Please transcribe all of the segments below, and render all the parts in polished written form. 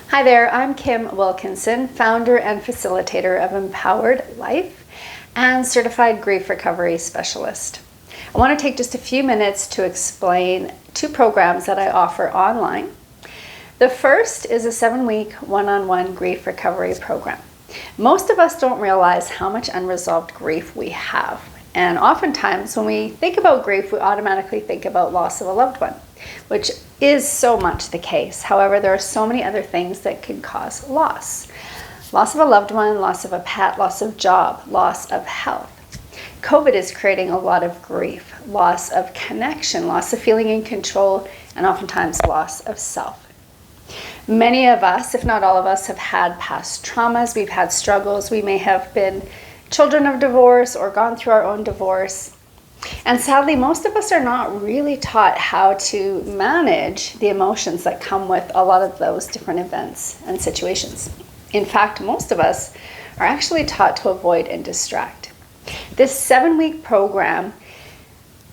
Hi there, I'm Kim Wilkinson, founder and facilitator of Empowered Life and certified grief recovery specialist. I want to take just a few minutes to explain two programs that I offer online. The first is a 7-week one-on-one grief recovery program. Most of us don't realize how much unresolved grief we have. And oftentimes when we think about grief, we automatically think about loss of a loved one, which is so much the case. However, there are so many other things that can cause loss. Loss of a loved one, loss of a pet, loss of job, loss of health. COVID is creating a lot of grief, loss of connection, loss of feeling in control, and oftentimes loss of self. Many of us, if not all of us, have had past traumas. We've had struggles. We may have been children of divorce or gone through our own divorce. And sadly, most of us are not really taught how to manage the emotions that come with a lot of those different events and situations. In fact, most of us are actually taught to avoid and distract. This 7-week program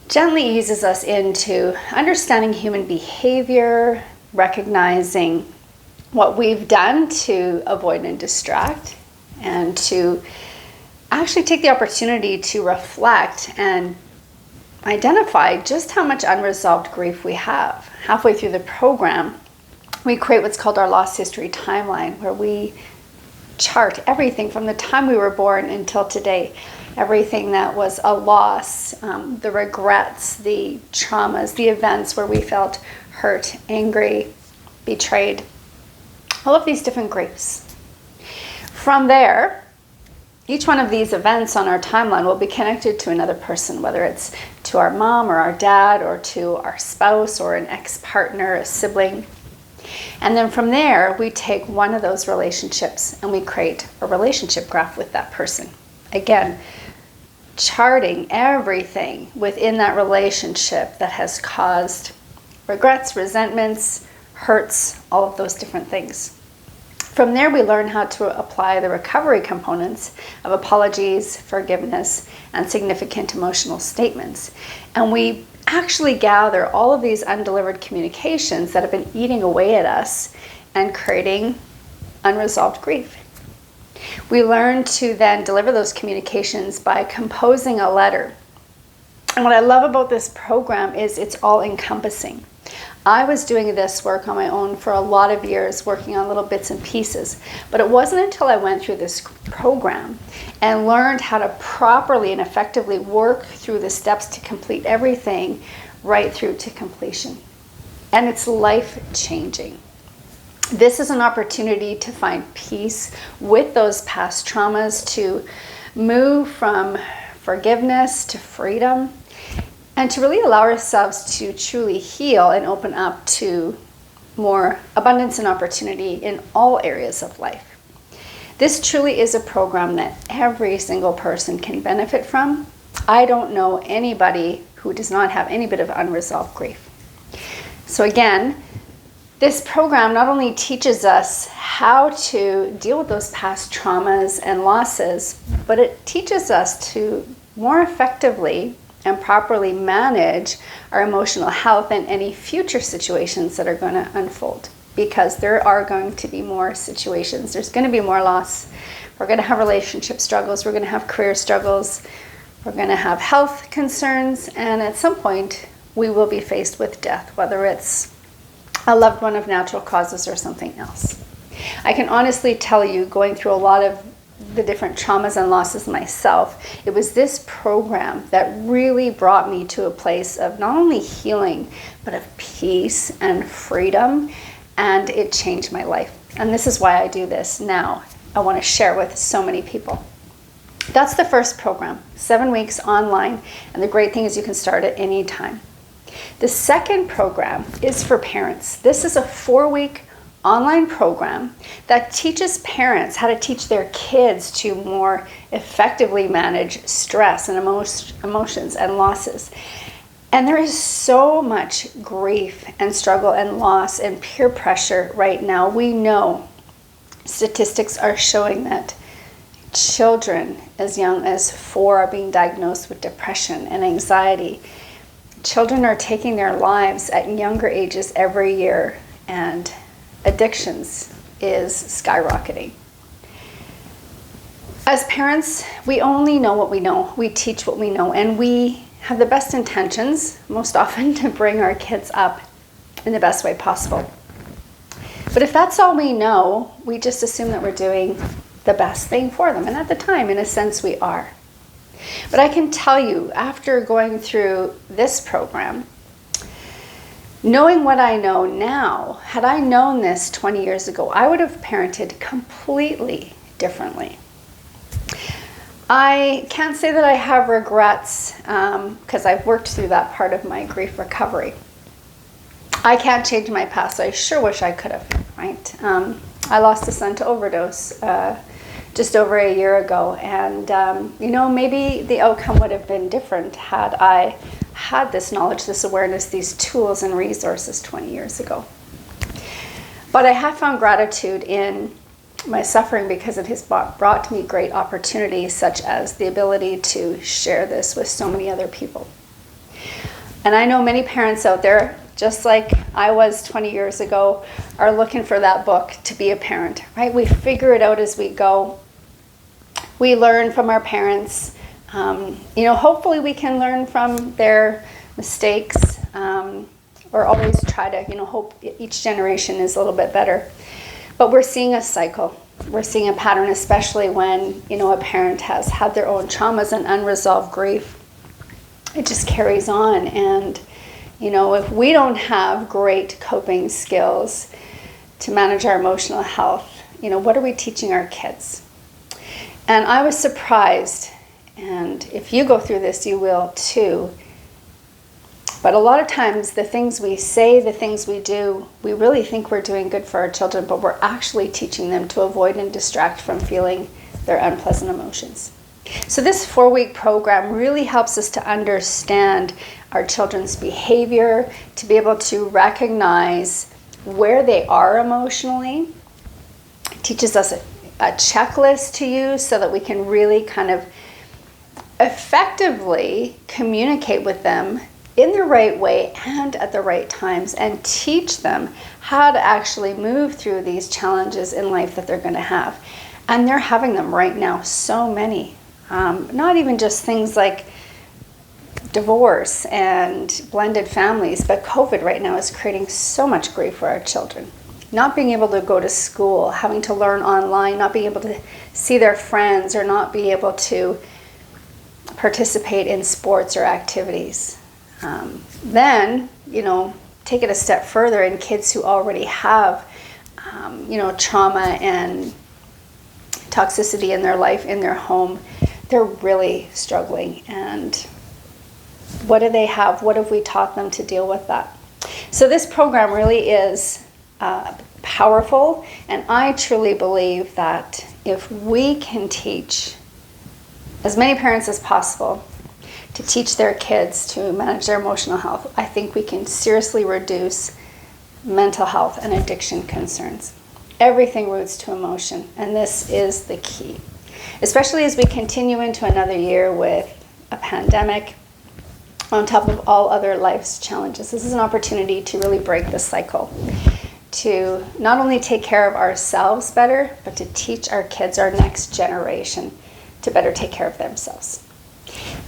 gently eases us into understanding human behavior, recognizing what we've done to avoid and distract, and to actually take the opportunity to reflect and identify just how much unresolved grief we have. Halfway through the program, we create what's called our loss history timeline, where we chart everything from the time we were born until today, everything that was a loss, the regrets, the traumas, the events where we felt hurt, angry, betrayed, all of these different griefs. From there, each one of these events on our timeline will be connected to another person, whether it's to our mom or our dad or to our spouse or an ex-partner, a sibling. And then from there, we take one of those relationships and we create a relationship graph with that person. Again, charting everything within that relationship that has caused regrets, resentments, hurts, all of those different things. From there, we learn how to apply the recovery components of apologies, forgiveness, and significant emotional statements. And we actually gather all of these undelivered communications that have been eating away at us and creating unresolved grief. We learn to then deliver those communications by composing a letter. And what I love about this program is it's all encompassing. I was doing this work on my own for a lot of years, working on little bits and pieces. But it wasn't until I went through this program and learned how to properly and effectively work through the steps to complete everything right through to completion. And it's life-changing. This is an opportunity to find peace with those past traumas, to move from forgiveness to freedom, and to really allow ourselves to truly heal and open up to more abundance and opportunity in all areas of life. This truly is a program that every single person can benefit from. I don't know anybody who does not have any bit of unresolved grief. So again, this program not only teaches us how to deal with those past traumas and losses, but it teaches us to more effectively and properly manage our emotional health and any future situations that are going to unfold, because there are going to be more situations. There's going to be more loss. We're going to have relationship struggles. We're going to have career struggles. We're going to have health concerns. And at some point, we will be faced with death, whether it's a loved one of natural causes or something else. I can honestly tell you, going through a lot of the different traumas and losses myself, it was this program that really brought me to a place of not only healing, but of peace and freedom, and it changed my life. And this is why I do this now. I want to share with so many people. That's the first program, 7 weeks online, and the great thing is you can start at any time. The second program is for parents. This is a 4-week online program that teaches parents how to teach their kids to more effectively manage stress and emotions and losses. And there is so much grief and struggle and loss and peer pressure right now. We know statistics are showing that children as young as 4 are being diagnosed with depression and anxiety. Children are taking their lives at younger ages every year, and addictions is skyrocketing. As parents, we only know what we know. We teach what we know, and we have the best intentions, most often, to bring our kids up in the best way possible. But if that's all we know, we just assume that we're doing the best thing for them. And at the time, in a sense, we are. But I can tell you, after going through this program, knowing what I know now, had I known this 20 years ago, I would have parented completely differently. I can't say that I have regrets because I've worked through that part of my grief recovery. I can't change my past. I sure wish I could have, right? I lost a son to overdose just over a year ago. And, maybe the outcome would have been different had I had this knowledge, this awareness, these tools and resources 20 years ago. But I have found gratitude in my suffering because it has brought me great opportunities, such as the ability to share this with so many other people. And I know many parents out there, just like I was 20 years ago, are looking for that book to be a parent, right? We figure it out as we go. We learn from our parents. Hopefully we can learn from their mistakes, or always try to, hope each generation is a little bit better. But we're seeing a cycle. We're seeing a pattern, especially when, a parent has had their own traumas and unresolved grief. It just carries on. And, if we don't have great coping skills to manage our emotional health, what are we teaching our kids? And I was surprised, and if you go through this, you will too. But a lot of times the things we say, the things we do, we really think we're doing good for our children, but we're actually teaching them to avoid and distract from feeling their unpleasant emotions. So this 4-week program really helps us to understand our children's behavior, to be able to recognize where they are emotionally. It teaches us a checklist to use so that we can really kind of effectively communicate with them in the right way and at the right times, and teach them how to actually move through these challenges in life that they're going to have. And they're having them right now, so many. Not even just things like divorce and blended families, but COVID right now is creating so much grief for our children. Not being able to go to school, having to learn online, not being able to see their friends, or not be able to participate in sports or activities. Then, take it a step further in kids who already have, trauma and toxicity in their life, in their home. They're really struggling. And what do they have? What have we taught them to deal with that? So this program really is powerful, and I truly believe that if we can teach as many parents as possible to teach their kids to manage their emotional health, I think we can seriously reduce mental health and addiction concerns. Everything roots to emotion, and this is the key. Especially as we continue into another year with a pandemic, on top of all other life's challenges. This is an opportunity to really break the cycle, to not only take care of ourselves better, but to teach our kids, our next generation, to better take care of themselves.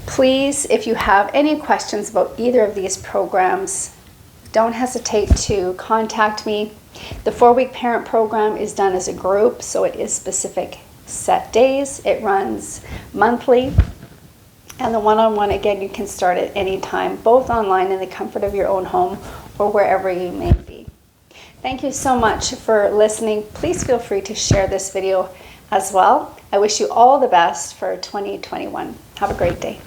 Please, if you have any questions about either of these programs, don't hesitate to contact me. The 4-week parent program is done as a group, so it is specific set days. It runs monthly. And the one-on-one, again, you can start at any time, both online in the comfort of your own home or wherever you may be. Thank you so much for listening. Please feel free to share this video as well. I wish you all the best for 2021. Have a great day.